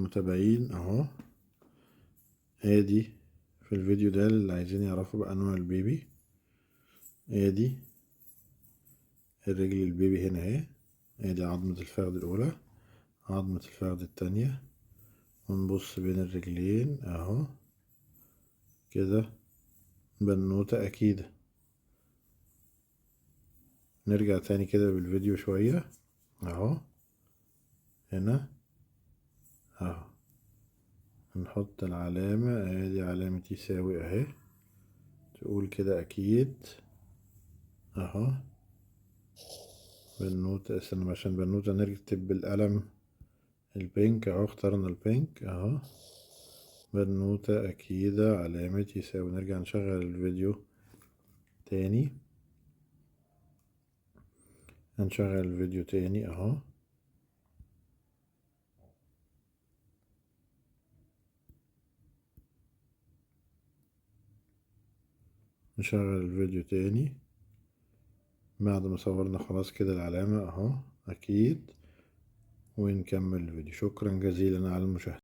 المتابعين اهو، ادي في الفيديو ده اللي عايزين يعرفوا بقى نوع البيبي، ادي الرجل البيبي هنا اهي، ادي عظمة الفخذ الاولى، عظمة الفخذ التانية، ونبص بين الرجلين اهو كده، بنوتة اكيدة. نرجع تاني كده بالفيديو شوية اهو، هنا اهو نحط العلامة، ادي علامة يساوي اهي، تقول كده اكيد اهو. بنوتة، استنى عشان بنوتة نكتب بالقلم البينك اهو، اخترنا البينك اهو، بنوتة اكيدة علامة يساوي. نرجع نشغل الفيديو تاني، هنشغل الفيديو تاني اهو، نشغل الفيديو تاني بعد ما صورنا خلاص كده العلامة اهو اكيد، ونكمل الفيديو. شكرا جزيلا على المشاهدة.